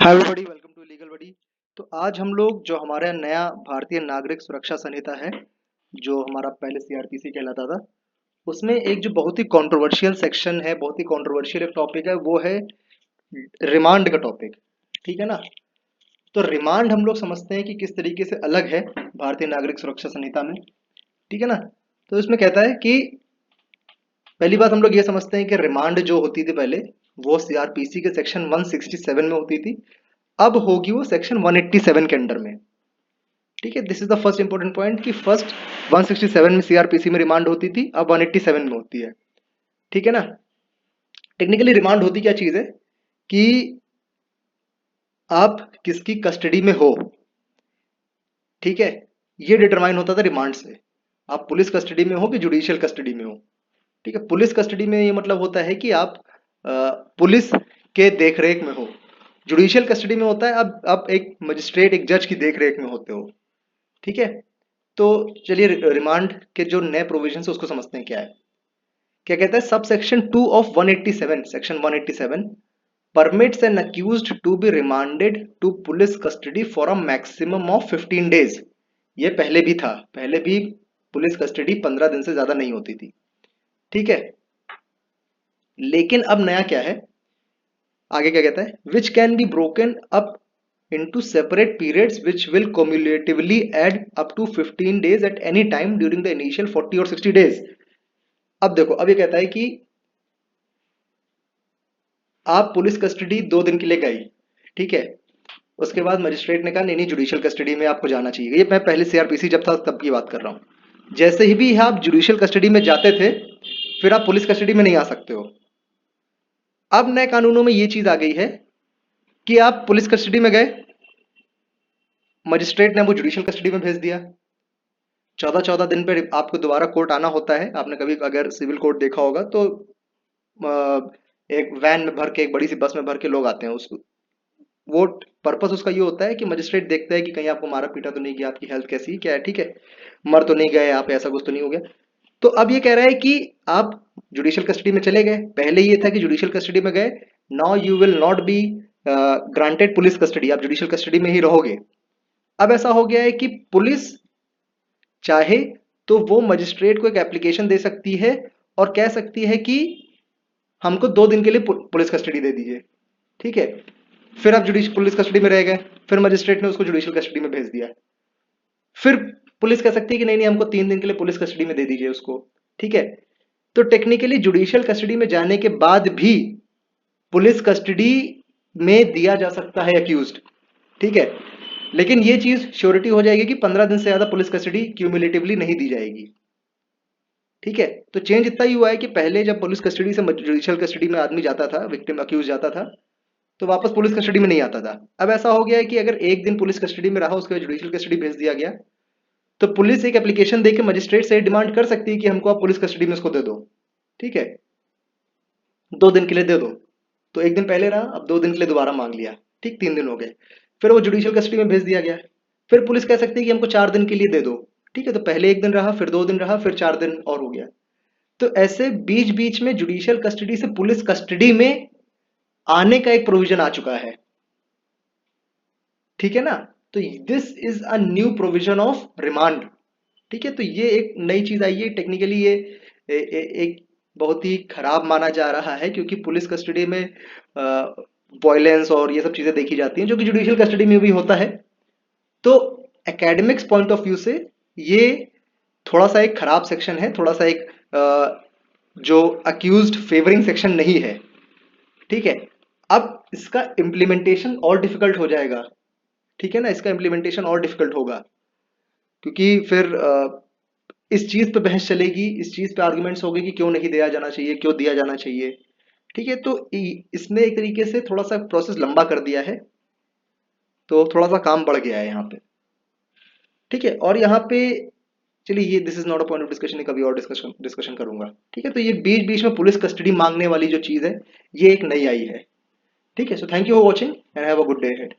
Hi everybody, welcome to legal buddy. तो आज हम लोग जो हमारा नया भारतीय नागरिक सुरक्षा संहिता है, जो हमारा पहले सीआरपीसी कहलाता था, उसमें एक जो बहुत ही कंट्रोवर्शियल सेक्शन है, बहुत ही कंट्रोवर्शियल एक टॉपिक है, वो है रिमांड का टॉपिक। ठीक है ना। तो रिमांड हम लोग समझते हैं कि किस तरीके से अलग है भारतीय नागरिक सुरक्षा संहिता में। ठीक है ना। तो इसमें कहता है कि पहली बात हम लोग ये समझते हैं कि रिमांड जो होती थी पहले, वो सीआरपीसी के सेक्शन 167 में होती थी। अब होगी वो सेक्शन 187 के अंडर में। ठीक है, this is the first important point कि फर्स्ट 167 में सीआरपीसी में रिमांड होती थी, अब 187 में होती है। ठीक है ना। टेक्निकली रिमांड होती क्या चीज है कि आप किसकी कस्टडी में हो। ठीक है, ये डिटरमाइन होता था रिमांड से। आप पुलिस कस्टडी में हो कि जुडिशियल कस्टडी में हो। ठीक है, पुलिस कस्टडी में ये मतलब होता है कि आप पुलिस के देखरेख में हो। जुडिशियल कस्टडी में होता है अब एक मजिस्ट्रेट, एक जज की देखरेख में होते हो। ठीक है। तो चलिए रिमांड के जो नए प्रोविजन है उसको समझते हैं क्या है। क्या कहता है, sub section 2 of 187, section 187 permits an accused to be remanded to police custody for a maximum of 15 days. ये पहले भी था, पहले भी पुलिस कस्टडी 15 दिन से ज्यादा नहीं होती थी। ठीक है, लेकिन अब नया क्या है, आगे क्या कहता है, which can be broken up into separate periods which will cumulatively add up to 15 days at any time during the initial 40 or 60 days। अब देखो, अब ये कहता है कि आप पुलिस कस्टडी 2 दिन के लिए गई। ठीक है, उसके बाद मजिस्ट्रेट ने कहा नहीं नहीं, जुडिशियल कस्टडी में आपको जाना चाहिए। ये मैं पहले सीआरपीसी जब था तब की बात कर रहा हूं। जैसे ही भी आप जुडिशियल कस्टडी में जाते थे, फिर आप पुलिस कस्टडी में नहीं आ सकते हो। अब नए कानूनों में ये चीज आ गई है कि आप पुलिस कस्टडी में गए, मजिस्ट्रेट ने वो जुडिशियल कस्टडी में भेज दिया। 14-14 दिन पे आपको दोबारा कोर्ट आना होता है। आपने कभी अगर सिविल कोर्ट देखा होगा तो एक वैन में भर के, एक बड़ी सी बस में भर के लोग आते हैं। उसको वो पर्पस उसका ये होता है कि मजिस्ट्रेट देखता है कि कहीं आपको मारा पीटा तो नहीं गया, आपकी हेल्थ कैसी क्या है, ठीक है, मर तो नहीं गए आप, ऐसा कुछ तो नहीं हो गया। तो अब ये कह रहा है कि आप जुडिशियल कस्टडी में चले गए। पहले ये था कि जुडिशियल कस्टडी में गए, now you will not be granted police custody, आप जुडिशियल कस्टडी में ही रहोगे। अब ऐसा हो गया है कि पुलिस चाहे तो वो मजिस्ट्रेट को एक एप्लीकेशन दे सकती है और कह सकती है कि हमको 2 दिन के लिए पुलिस कस्टडी दे दीजिए। ठीक है, फिर आप जुडिशियल पुलिस कस्टडी में रह गए, फिर मजिस्ट्रेट ने उसको जुडिशियल कस्टडी में भेज दिया। फिर पुलिस कह सकती है कि नहीं नहीं, हमको 3 दिन के लिए पुलिस कस्टडी में दे दीजिए उसको। ठीक है, तो टेक्निकली जुडिशियल कस्टडी में जाने के बाद भी पुलिस कस्टडी में दिया जा सकता है अक्यूज्ड। ठीक है, लेकिन ये चीज श्योरिटी हो जाएगी कि 15 दिन से ज्यादा पुलिस कस्टडी क्यूमुलेटिवली नहीं दी जाएगी। ठीक है, तो चेंज इतना ही हुआ है कि पहले जब पुलिस कस्टडी से जुडिशियल कस्टडी में आदमी जाता था, विक्टिम अक्यूज जाता था, तो वापस पुलिस कस्टडी में नहीं आता था। अब ऐसा हो गया है कि अगर एक दिन पुलिस कस्टडी में रहा, उसके बाद जुडिशियल कस्टडी भेज दिया गया, तो पुलिस एक एप्लीकेशन देकर मजिस्ट्रेट से डिमांड कर सकती है कि हमको आप पुलिस कस्टडी में उसको दे दो। ठीक है, 2 दिन के लिए दे दो। तो एक दिन पहले रहा, अब 2 दिन के लिए दोबारा मांग लिया। ठीक, 3 दिन हो गए, फिर वो जुडिशियल कस्टडी में भेज दिया गया। फिर पुलिस कह सकती है कि हमको 4 दिन के लिए दे दो। ठीक है, तो पहले एक दिन रहा, फिर 2 दिन रहा, फिर 4 दिन और हो गया। तो ऐसे बीच बीच में जुडिशियल कस्टडी से पुलिस कस्टडी में आने का एक प्रोविजन आ चुका है। ठीक है ना। तो this is a new provision of remand. ठीक है, तो ये एक नई चीज आई है। टेक्निकली ये एक बहुत ही खराब माना जा रहा है, क्योंकि पुलिस कस्टडी में वायलेंस और ये सब चीजें देखी जाती हैं, जो कि जुडिशियल कस्टडी में भी होता है। तो एकेडमिक्स पॉइंट ऑफ व्यू से ये थोड़ा सा एक खराब सेक्शन है, थोड़ा सा एक जो अक्यूज्ड फेवरिंग सेक्शन नहीं है। ठीक है, अब इसका इम्प्लीमेंटेशन और डिफिकल्ट हो जाएगा। ठीक है ना, इसका इम्प्लीमेंटेशन और डिफिकल्ट होगा, क्योंकि फिर इस चीज पे बहस चलेगी, इस चीज पे आर्गुमेंट्स होंगे कि क्यों नहीं दिया जाना चाहिए, क्यों दिया जाना चाहिए। ठीक है, तो इसने एक तरीके से थोड़ा सा प्रोसेस लंबा कर दिया है, तो थोड़ा सा काम बढ़ गया है यहाँ पे। ठीक है, और यहाँ पे चलिए, ये this is not a point of discussion, कभी और डिस्कशन डिस्कशन करूंगा। ठीक है, तो ये बीच बीच में पुलिस कस्टडी मांगने वाली जो चीज है, ये एक नई आई है। ठीक है, so thank you for watching and have a good day ahead.